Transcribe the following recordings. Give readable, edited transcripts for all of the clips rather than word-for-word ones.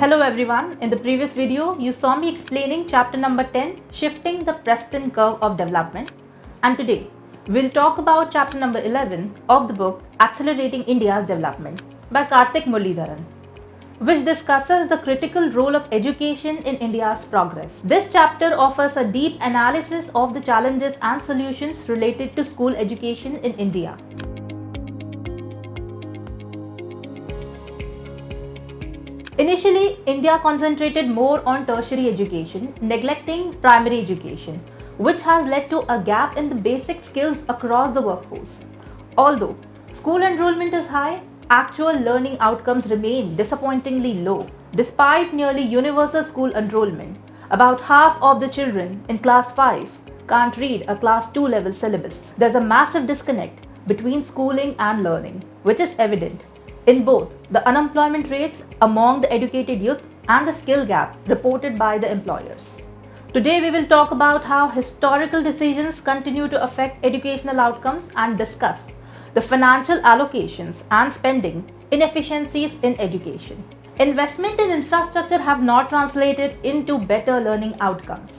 Hello everyone, in the previous video you saw me explaining chapter number 10, Shifting the Preston Curve of Development, and today we'll talk about chapter number 11 of the book Accelerating India's Development by Karthik Muralidharan, which discusses the critical role of education in India's progress. This chapter offers a deep analysis of the challenges and solutions related to school education in India. Initially, India concentrated more on tertiary education, neglecting primary education, which has led to a gap in the basic skills across the workforce. Although school enrollment is high, actual learning outcomes remain disappointingly low. Despite nearly universal school enrollment, about half of the children in class 5 can't read a class 2 level syllabus. There's a massive disconnect between schooling and learning, which is evident in both the unemployment rates among the educated youth and the skill gap reported by the employers. Today we will talk about how historical decisions continue to affect educational outcomes and discuss the financial allocations and spending inefficiencies in education. Investment in infrastructure have not translated into better learning outcomes.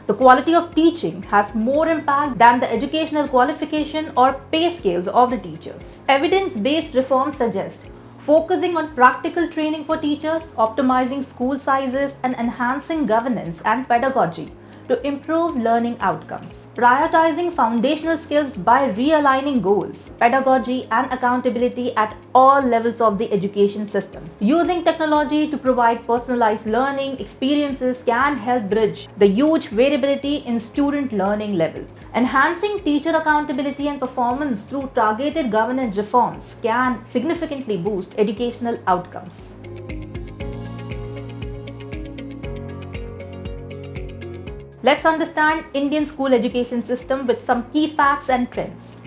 The quality of teaching has more impact than the educational qualification or pay scales of the teachers. Evidence-based reforms suggest focusing on practical training for teachers, optimizing school sizes, and enhancing governance and pedagogy to improve learning outcomes. Prioritizing foundational skills by realigning goals, pedagogy, and accountability at all levels of the education system. Using technology to provide personalized learning experiences can help bridge the huge variability in student learning levels. Enhancing teacher accountability and performance through targeted governance reforms can significantly boost educational outcomes. Let's understand Indian school education system with some key facts and trends.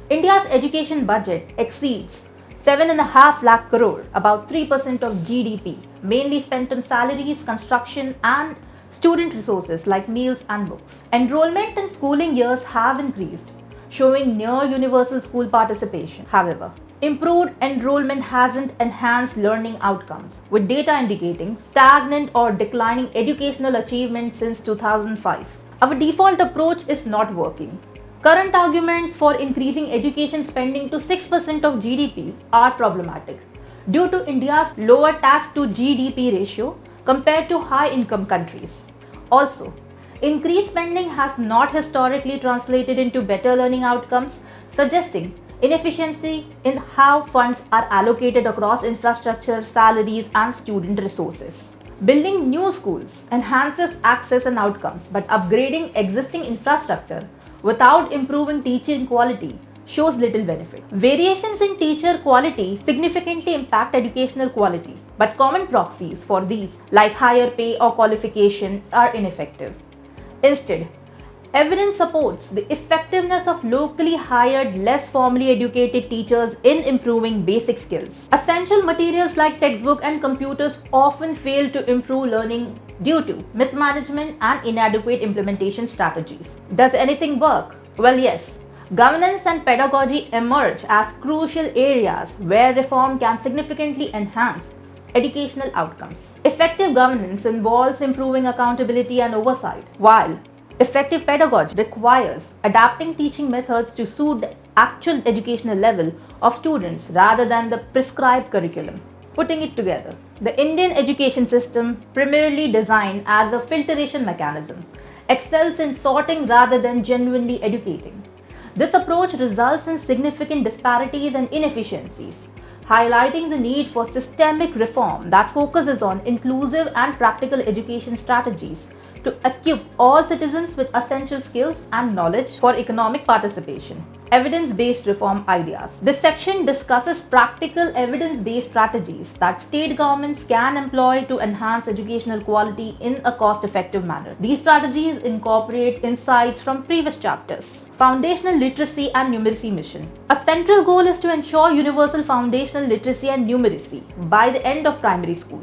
India's education budget exceeds 7.5 lakh crore, about 3% of GDP, mainly spent on salaries, construction, and student resources like meals and books. Enrollment in schooling years have increased, showing near universal school participation. However, improved enrollment hasn't enhanced learning outcomes, with data indicating stagnant or declining educational achievement since 2005. Our default approach is not working. Current arguments for increasing education spending to 6% of GDP are problematic due to India's lower tax to GDP ratio compared to high-income countries. Also, increased spending has not historically translated into better learning outcomes, suggesting inefficiency in how funds are allocated across infrastructure, salaries, and student resources. Building new schools enhances access and outcomes, but upgrading existing infrastructure without improving teaching quality shows little benefit. Variations in teacher quality significantly impact educational quality, but common proxies for these, like higher pay or qualification, are ineffective. Instead, evidence supports the effectiveness of locally hired, less formally educated teachers in improving basic skills. Essential materials like textbook and computers often fail to improve learning due to mismanagement and inadequate implementation strategies. Does anything work? Well, yes. Governance and pedagogy emerge as crucial areas where reform can significantly enhance educational outcomes. Effective governance involves improving accountability and oversight, while effective pedagogy requires adapting teaching methods to suit the actual educational level of students rather than the prescribed curriculum. Putting it together, the Indian education system, primarily designed as a filtration mechanism, excels in sorting rather than genuinely educating. This approach results in significant disparities and inefficiencies, highlighting the need for systemic reform that focuses on inclusive and practical education strategies to equip all citizens with essential skills and knowledge for economic participation. Evidence-based reform ideas. This section discusses practical evidence-based strategies that state governments can employ to enhance educational quality in a cost-effective manner. These strategies incorporate insights from previous chapters. Foundational literacy and numeracy mission. A central goal is to ensure universal foundational literacy and numeracy by the end of primary school.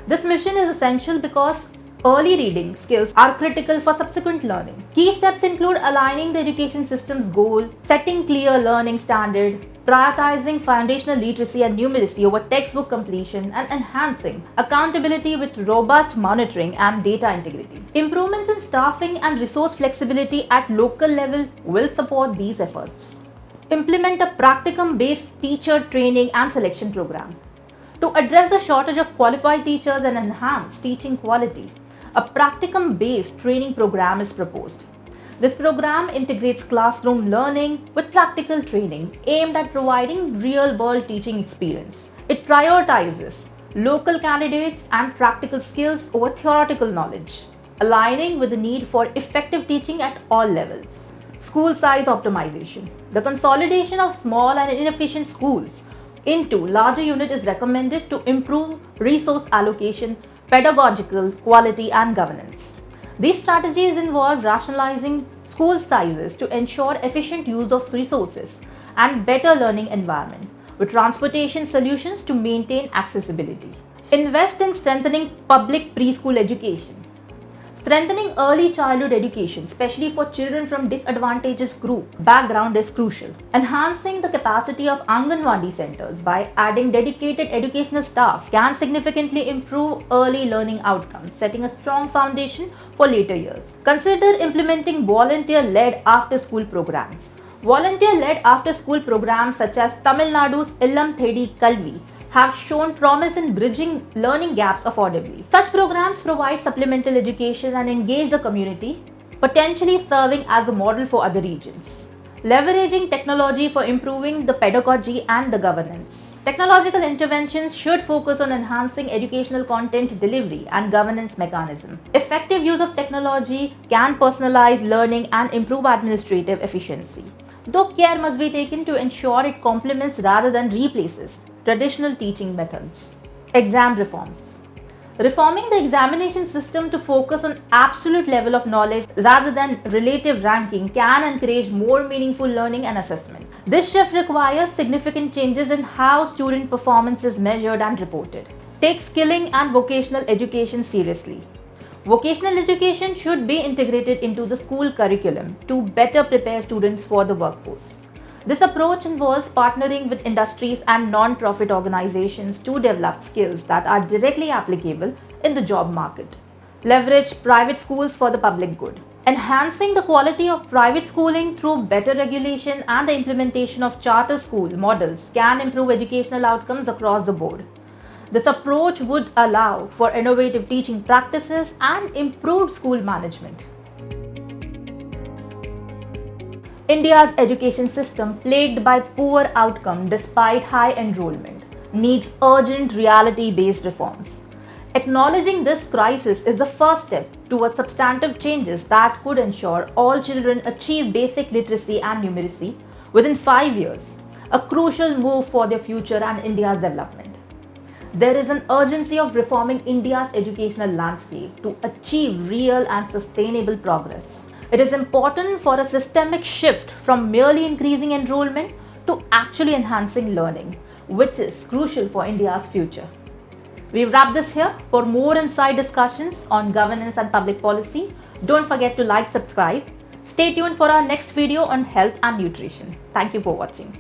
This mission is essential because Early reading skills are critical for subsequent learning. Key steps include aligning the education system's goal, setting clear learning standards, prioritizing foundational literacy and numeracy over textbook completion, and enhancing accountability with robust monitoring and data integrity. Improvements in staffing and resource flexibility at local level will support these efforts. Implement a practicum-based teacher training and selection program. To address the shortage of qualified teachers and enhance teaching quality, a practicum-based training program is proposed. This program integrates classroom learning with practical training aimed at providing real-world teaching experience. It prioritizes local candidates and practical skills over theoretical knowledge, aligning with the need for effective teaching at all levels. School size optimization. The consolidation of small and inefficient schools into larger units is recommended to improve resource allocation, pedagogical quality, and governance. These strategies involve rationalizing school sizes to ensure efficient use of resources and better learning environment, with transportation solutions to maintain accessibility. Invest in strengthening public preschool education. Strengthening early childhood education, especially for children from disadvantaged background, is crucial. Enhancing the capacity of Anganwadi centers by adding dedicated educational staff can significantly improve early learning outcomes, setting a strong foundation for later years. Consider implementing volunteer-led after-school programs. Volunteer-led after-school programs such as Tamil Nadu's Illam Thedi Kalvi have shown promise in bridging learning gaps affordably. Such programs provide supplemental education and engage the community, potentially serving as a model for other regions. Leveraging technology for improving the pedagogy and the governance. Technological interventions should focus on enhancing educational content delivery and governance mechanism. Effective use of technology can personalize learning and improve administrative efficiency, though care must be taken to ensure it complements rather than replaces traditional teaching methods. Exam reforms. Reforming the examination system to focus on absolute level of knowledge rather than relative ranking can encourage more meaningful learning and assessment. This shift requires significant changes in how student performance is measured and reported. Take skilling and vocational education seriously. Vocational education should be integrated into the school curriculum to better prepare students for the workforce. This approach involves partnering with industries and non-profit organizations to develop skills that are directly applicable in the job market. Leverage private schools for the public good. Enhancing the quality of private schooling through better regulation and the implementation of charter school models can improve educational outcomes across the board. This approach would allow for innovative teaching practices and improved school management. India's education system, plagued by poor outcome despite high enrollment, needs urgent reality-based reforms. Acknowledging this crisis is the first step towards substantive changes that could ensure all children achieve basic literacy and numeracy within 5 years, a crucial move for their future and India's development. There is an urgency of reforming India's educational landscape to achieve real and sustainable progress. It is important for a systemic shift from merely increasing enrollment to actually enhancing learning, which is crucial for India's future. We've wrapped this here. For more inside discussions on governance and public policy, don't forget to like, subscribe. Stay tuned for our next video on health and nutrition. Thank you for watching.